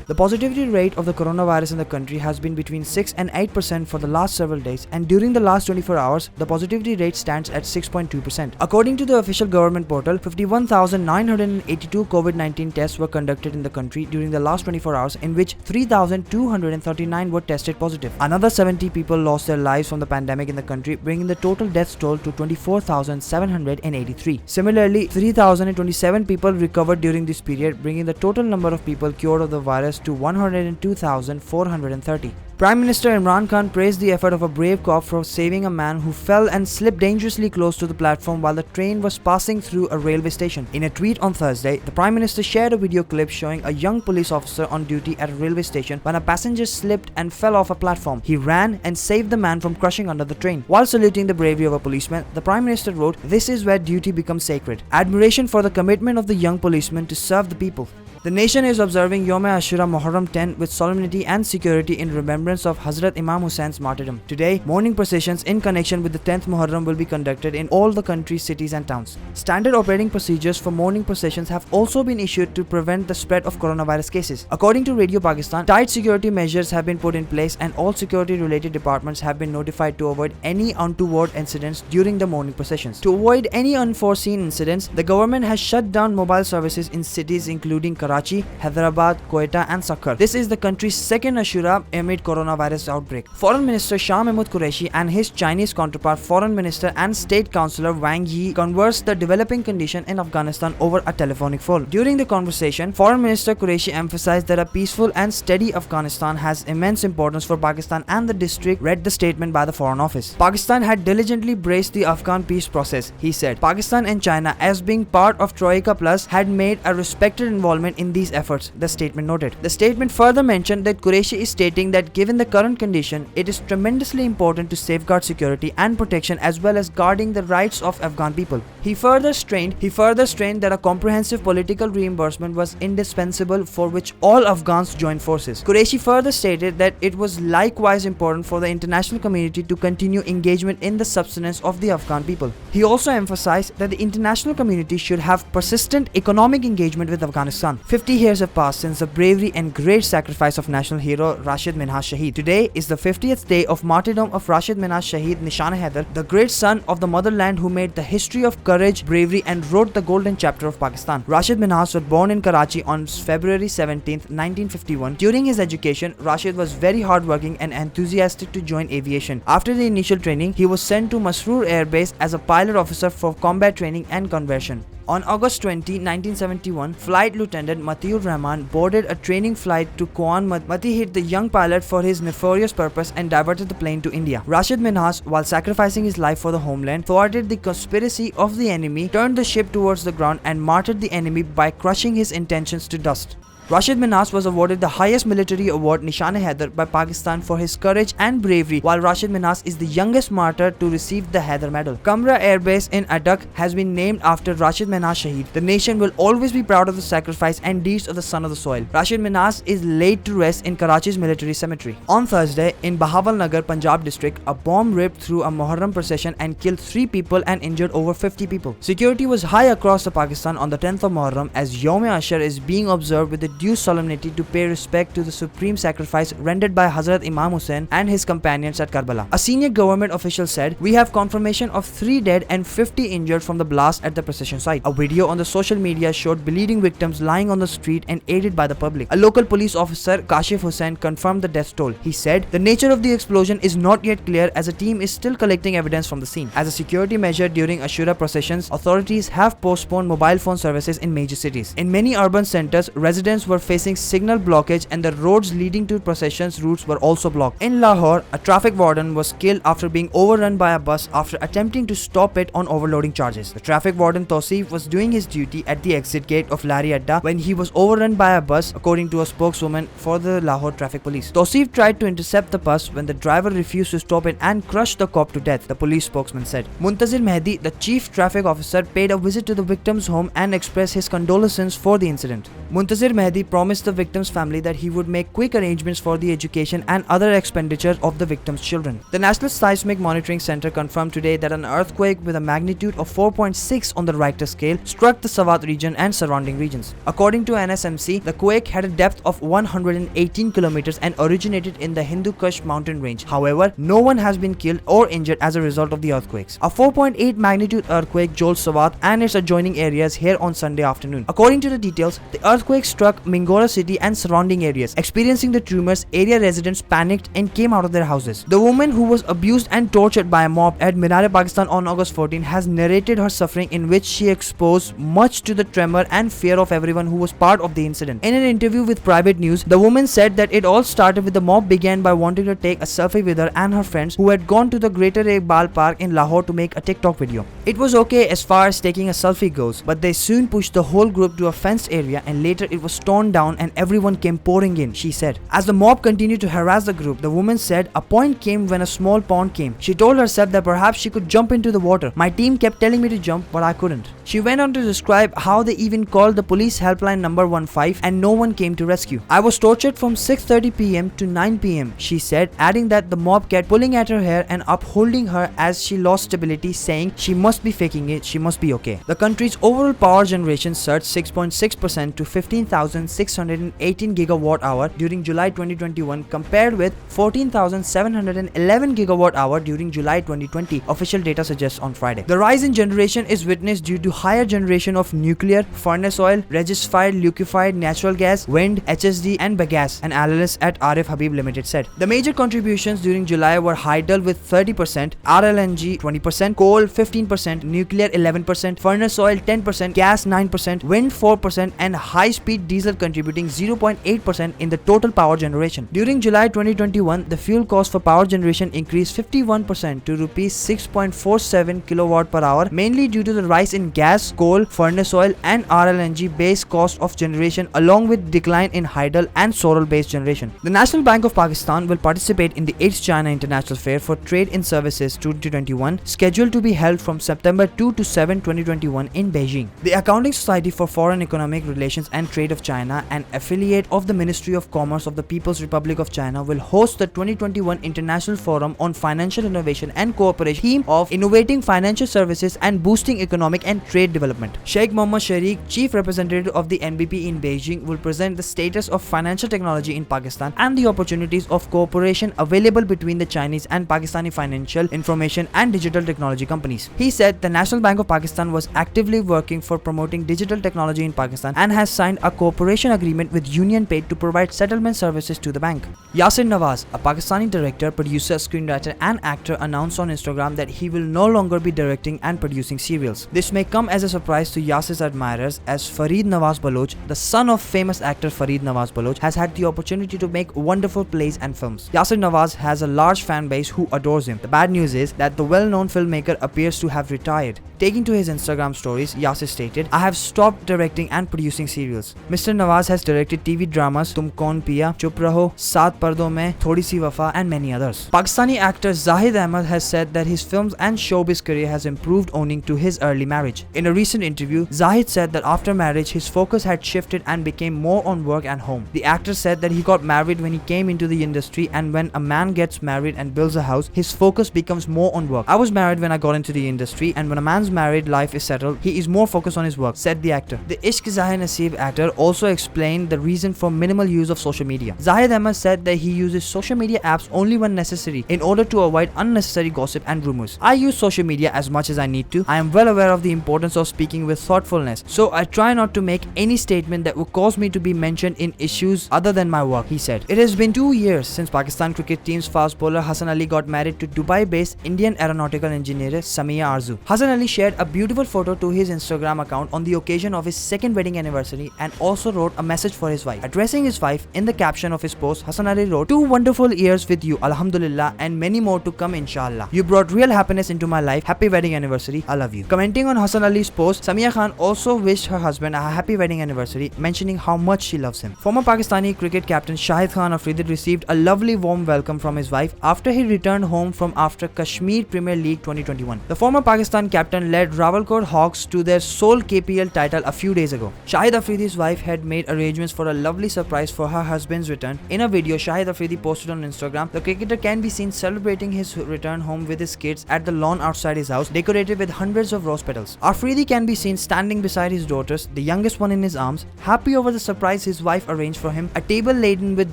The positivity rate of the coronavirus in the country has been between 6 and 8% for the last several days, and during the last 24 hours, the positivity rate stands at 6.2%. According to the official government portal, 51,982 COVID-19 tests were conducted in the country during the last 24 hours, in which 3,239 were tested positive. Another 70 people lost their lives from the pandemic in the country, bringing the total deaths toll to 24,783. Similarly, 3,027 people recovered during this period, bringing the total number of people cured of the virus to 102,430. Prime Minister Imran Khan praised the effort of a brave cop for saving a man who fell and slipped dangerously close to the platform while the train was passing through a railway station. In a tweet on Thursday, the Prime Minister shared a video clip showing a young police officer on duty at a railway station when a passenger slipped and fell off a platform. He ran and saved the man from crushing under the train. While saluting the bravery of a policeman, the Prime Minister wrote, "This is where duty becomes sacred. Admiration for the commitment of the young policeman to serve the people." The nation is observing Yom Ashura Muharram 10 with solemnity and security in remembrance of Hazrat Imam Hussein's martyrdom. Today, mourning processions in connection with the 10th Muharram will be conducted in all the country's cities and towns. Standard operating procedures for mourning processions have also been issued to prevent the spread of coronavirus cases. According to Radio Pakistan, tight security measures have been put in place and all security-related departments have been notified to avoid any untoward incidents during the mourning processions. To avoid any unforeseen incidents, the government has shut down mobile services in cities including Karachi, Hyderabad, Quetta and Sakkar. This is the country's second Ashura amid coronavirus outbreak. Foreign Minister Shah Mahmood Qureshi and his Chinese counterpart Foreign Minister and State Councillor Wang Yi conversed the developing condition in Afghanistan over a telephonic phone. During the conversation, Foreign Minister Qureshi emphasized that a peaceful and steady Afghanistan has immense importance for Pakistan, and the district read the statement by the Foreign Office. Pakistan had diligently braced the Afghan peace process, he said. Pakistan and China, as being part of Troika Plus, had made a respected involvement in these efforts, the statement noted. The statement further mentioned that Qureshi is stating that given the current condition, it is tremendously important to safeguard security and protection as well as guarding the rights of Afghan people. He further strained that a comprehensive political reimbursement was indispensable for which all Afghans joined forces. Qureshi further stated that it was likewise important for the international community to continue engagement in the subsistence of the Afghan people. He also emphasized that the international community should have persistent economic engagement with Afghanistan. 50 years have passed since the bravery and great sacrifice of national hero Rashid Minhas Shahid. Today is the 50th day of martyrdom of Rashid Minhas Shahid Nishan-e-Haider, the great son of the motherland who made the history of courage, bravery and wrote the golden chapter of Pakistan. Rashid Minhas was born in Karachi on February 17, 1951. During his education, Rashid was very hardworking and enthusiastic to join aviation. After the initial training, he was sent to Masroor Air Base as a pilot officer for combat training and conversion. On August 20, 1971, Flight Lieutenant Matiur Rahman boarded a training flight to Kuan. Mati hit the young pilot for his nefarious purpose and diverted the plane to India. Rashid Minhas, while sacrificing his life for the homeland, thwarted the conspiracy of the enemy, turned the ship towards the ground and martyred the enemy by crushing his intentions to dust. Rashid Minhas was awarded the highest military award Nishan-e-Haider by Pakistan for his courage and bravery, while Rashid Minhas is the youngest martyr to receive the Haider Medal. Kamra Air Base in Adak has been named after Rashid Minhas Shahid. The nation will always be proud of the sacrifice and deeds of the son of the soil. Rashid Minhas is laid to rest in Karachi's military cemetery. On Thursday, in Bahawalnagar, Punjab district, a bomb ripped through a Muharram procession and killed 3 people and injured over 50 people. Security was high across the Pakistan on the 10th of Muharram as Yom Ashur is being observed with the due solemnity to pay respect to the supreme sacrifice rendered by Hazrat Imam Hussain and his companions at Karbala. A senior government official said, "We have confirmation of 3 dead and 50 injured from the blast at the procession site." A video on the social media showed bleeding victims lying on the street and aided by the public. A local police officer, Kashif Hussain, confirmed the death toll. He said, "The nature of the explosion is not yet clear as a team is still collecting evidence from the scene." As a security measure during Ashura processions, authorities have postponed mobile phone services in major cities. In many urban centers, residents were facing signal blockage and the roads leading to processions routes were also blocked. In Lahore, a traffic warden was killed after being overrun by a bus after attempting to stop it on overloading charges. The traffic warden Tausif was doing his duty at the exit gate of Lari Adda when he was overrun by a bus, according to a spokeswoman for the Lahore Traffic Police. Tausif tried to intercept the bus when the driver refused to stop it and crushed the cop to death, the police spokesman said. Muntazir Mehdi, the chief traffic officer, paid a visit to the victim's home and expressed his condolences for the incident. Muntazir Mehdi Afridi promised the victim's family that he would make quick arrangements for the education and other expenditures of the victim's children. The National Seismic Monitoring Center confirmed today that an earthquake with a magnitude of 4.6 on the Richter scale struck the Swat region and surrounding regions. According to NSMC, the quake had a depth of 118 kilometers and originated in the Hindu Kush mountain range. However, no one has been killed or injured as a result of the earthquakes. A 4.8 magnitude earthquake jolted Swat and its adjoining areas here on Sunday afternoon. According to the details, the earthquake struck Mingora city and surrounding areas. Experiencing the tremors, area residents panicked and came out of their houses. The woman who was abused and tortured by a mob at Minhas, Pakistan on August 14 has narrated her suffering, in which she exposed much to the tremor and fear of everyone who was part of the incident. In an interview with Private News, the woman said that it all started with the mob began by wanting to take a selfie with her and her friends who had gone to the Greater Iqbal Park in Lahore to make a TikTok video. It was okay as far as taking a selfie goes, but they soon pushed the whole group to a fenced area and later it was torn down and everyone came pouring in, she said. As the mob continued to harass the group, the woman said a point came when a small pond came. She told herself that perhaps she could jump into the water. My team kept telling me to jump, but I couldn't. She went on to describe how they even called the police helpline number 15 and no one came to rescue. I was tortured from 6:30 p.m. to 9 p.m, she said, adding that the mob kept pulling at her hair and upholding her as she lost stability, saying she must be faking it, she must be okay. The country's overall power generation surged 6.6% to 15,618 gigawatt hour during July 2021 compared with 14,711 gigawatt hour during July 2020, official data suggests on Friday. The rise in generation is witnessed due to higher generation of nuclear, furnace oil, regis-fired, liquefied natural gas, wind, HSD and bagasse, an analyst at Arif Habib Limited said. The major contributions during July were hydel with 30%, RLNG 20%, coal 15%, nuclear 11%, furnace oil 10%, gas 9%, wind 4% and high-speed diesel contributing 0.8% in the total power generation. During July 2021, the fuel cost for power generation increased 51% to rupees 6.47 kilowatt per hour, mainly due to the rise in gas, coal, furnace oil and RLNG based cost of generation along with decline in hydel and solar based generation. The National Bank of Pakistan will participate in the 8th China International Fair for Trade in Services 2021, scheduled to be held from September 2 to 7, 2021 in Beijing. The Accounting Society for Foreign Economic Relations and Trade of China, an affiliate of the Ministry of Commerce of the People's Republic of China, will host the 2021 International Forum on Financial Innovation and Cooperation, theme of innovating financial services and boosting economic and trade development. Sheikh Mohammed Sharik, Chief Representative of the NBP in Beijing, will present the status of financial technology in Pakistan and the opportunities of cooperation available between the Chinese and Pakistani financial, information and digital technology companies. He said the National Bank of Pakistan was actively working for promoting digital technology in Pakistan and has signed a cooperation agreement with UnionPay to provide settlement services to the bank. Yasir Nawaz, a Pakistani director, producer, screenwriter and actor, announced on Instagram that he will no longer be directing and producing serials. This may come as a surprise to Yasir's admirers, as Farid Nawaz Baloch, the son of famous actor Farid Nawaz Baloch, has had the opportunity to make wonderful plays and films. Yasir Nawaz has a large fan base who adores him. The bad news is that the well-known filmmaker appears to have retired. Taking to his Instagram stories, Yasir stated, "I have stopped directing and producing serials." Mr. Nawaz has directed TV dramas Tum Kaun Piya, Chup Raho, Saat Pardon Mein, Thodi Si Wafa and many others. Pakistani actor Shahid Afridi has said that his films and showbiz career has improved owing to his early marriage. In a recent interview, Shahid said that after marriage his focus had shifted and became more on work and home. The actor said that he got married when he came into the industry, and when a man gets married and builds a house, his focus becomes more on work. "I was married when I got into the industry, and when a man's married life is settled, he is more focused on his work," said the actor. The Ishq Zahir Naseeb actor also explained the reason for minimal use of social media. Shahid Afridi said that he uses social media apps only when necessary in order to avoid unnecessary gossip and rumors. "I use social media as much as I need to. I am well aware of the importance of speaking with thoughtfulness, so I try not to make any statement that would cause me to be mentioned in issues other than my work," he said. It has been 2 years since Pakistan cricket team's fast bowler Hassan Ali got married to Dubai-based Indian aeronautical engineer Samia Arzu. Hassan Ali shared a beautiful photo to his Instagram account on the occasion of his second wedding anniversary and also wrote a message for his wife. Addressing his wife, in the caption of his post, Hassan Ali wrote, "2 wonderful years with you, Alhamdulillah, and many more to come, inshallah. You brought real happiness into my life. Happy wedding anniversary. I love you." Commenting on Hassan Ali's post, Samia Khan also wished her husband a happy wedding anniversary, mentioning how much she loves him. Former Pakistani cricket captain Shahid Afridi received a lovely warm welcome from his wife after he returned home from after Kashmir Premier League 2021. The former Pakistan captain led Rawalkot Hawks to their sole KPL title a few days ago. Shahid Afridi's wife had had made arrangements for a lovely surprise for her husband's return. In a video Shahid Afridi posted on Instagram, the cricketer can be seen celebrating his return home with his kids at the lawn outside his house, decorated with hundreds of rose petals. Afridi can be seen standing beside his daughters, the youngest one in his arms, happy over the surprise his wife arranged for him. A table laden with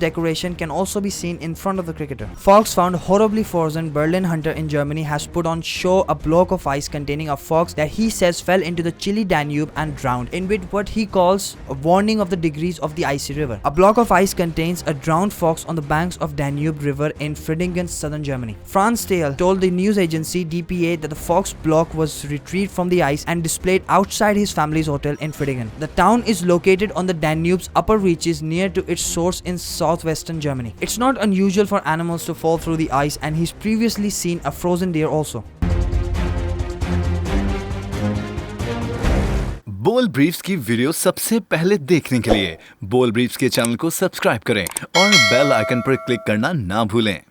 decoration can also be seen in front of the cricketer. Fox found horribly frozen Berlin Hunter in Germany has put on show a block of ice containing a fox that he says fell into the chilly Danube and drowned, in with what he calls a warning of the degrees of the icy river. A block of ice contains a drowned fox on the banks of Danube River in Friedingen, southern Germany. Franz Thal told the news agency DPA that the fox block was retrieved from the ice and displayed outside his family's hotel in Friedingen. The town is located on the Danube's upper reaches near to its source in southwestern Germany. It's not unusual for animals to fall through the ice, and he's previously seen a frozen deer also. बोल briefs की video सबसे पहले देखने के लिए बोल briefs के channel को सब्सक्राइब करें और बेल आइकन पर क्लिक करना ना भूलें।